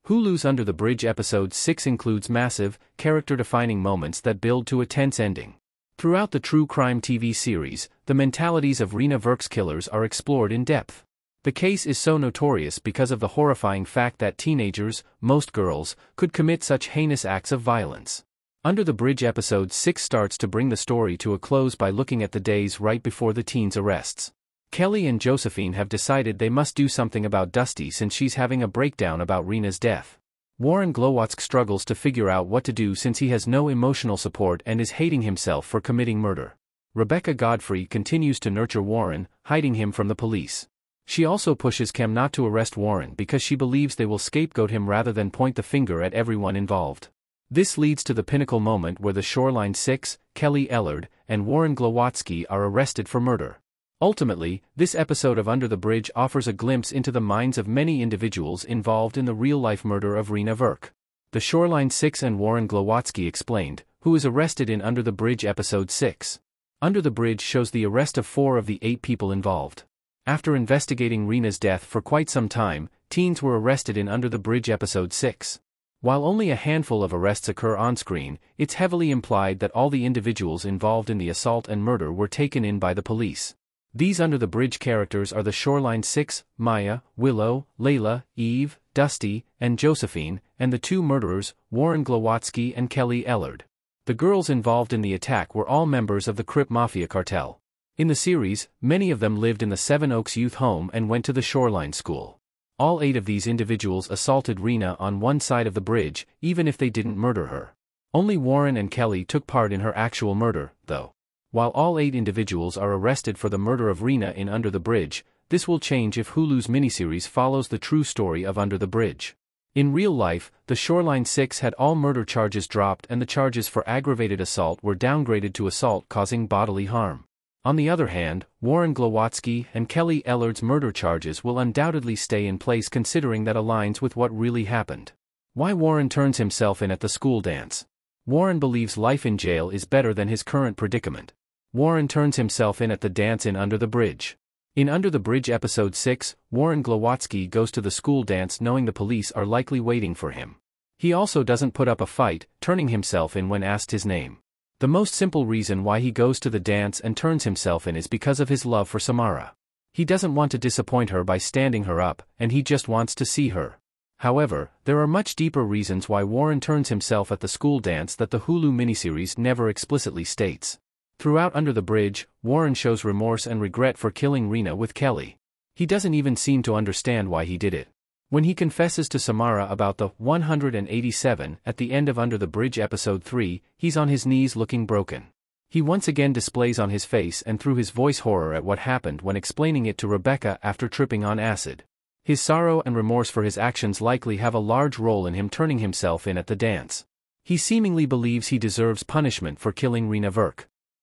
Hulu's Under the Bridge Episode 6 includes massive, character-defining moments that build to a tense ending. Throughout the true crime TV series, the mentalities of Rena Verk's killers are explored in depth. The case is so notorious because of the horrifying fact that teenagers, most girls, could commit such heinous acts of violence. Under the Bridge Episode 6 starts to bring the story to a close by looking at the days right before the teens' arrests. Kelly and Josephine have decided they must do something about Dusty since she's having a breakdown about Rena's death. Warren Glowacz struggles to figure out what to do since he has no emotional support and is hating himself for committing murder. Rebecca Godfrey continues to nurture Warren, hiding him from the police. She also pushes Cam not to arrest Warren because she believes they will scapegoat him rather than point the finger at everyone involved. This leads to the pinnacle moment where the Shoreline Six, Kelly Ellard, and Warren Glowacz are arrested for murder. Ultimately, this episode of Under the Bridge offers a glimpse into the minds of many individuals involved in the real-life murder of Rena Verk. The Shoreline Six and Warren Glowacz explained, who is arrested in Under the Bridge Episode 6. Under the Bridge shows the arrest of 4 of the 8 people involved. After investigating Rena's death for quite some time, teens were arrested in Under the Bridge Episode 6. While only a handful of arrests occur on-screen, it's heavily implied that all the individuals involved in the assault and murder were taken in by the police. These Under the Bridge characters are the Shoreline Six, Maya, Willow, Layla, Eve, Dusty, and Josephine, and the 2 murderers, Warren Glowacz and Kelly Ellard. The girls involved in the attack were all members of the Crip Mafia cartel. In the series, many of them lived in the Seven Oaks Youth Home and went to the Shoreline School. All 8 of these individuals assaulted Rena on one side of the bridge, even if they didn't murder her. Only Warren and Kelly took part in her actual murder, though. While all 8 individuals are arrested for the murder of Rena in Under the Bridge, this will change if Hulu's miniseries follows the true story of Under the Bridge. In real life, the Shoreline Six had all murder charges dropped and the charges for aggravated assault were downgraded to assault causing bodily harm. On the other hand, Warren Glowacz and Kelly Ellard's murder charges will undoubtedly stay in place considering that aligns with what really happened. Why Warren turns himself in at the school dance. Warren believes life in jail is better than his current predicament. Warren turns himself in at the dance in Under the Bridge. In Under the Bridge Episode 6, Warren Glowacz goes to the school dance knowing the police are likely waiting for him. He also doesn't put up a fight, turning himself in when asked his name. The most simple reason why he goes to the dance and turns himself in is because of his love for Samara. He doesn't want to disappoint her by standing her up, and he just wants to see her. However, there are much deeper reasons why Warren turns himself at the school dance that the Hulu miniseries never explicitly states. Throughout Under the Bridge, Warren shows remorse and regret for killing Rena with Kelly. He doesn't even seem to understand why he did it. When he confesses to Samara about the 187 at the end of Under the Bridge Episode 3, he's on his knees looking broken. He once again displays on his face and through his voice horror at what happened when explaining it to Rebecca after tripping on acid. His sorrow and remorse for his actions likely have a large role in him turning himself in at the dance. He seemingly believes he deserves punishment for killing Rena Verk.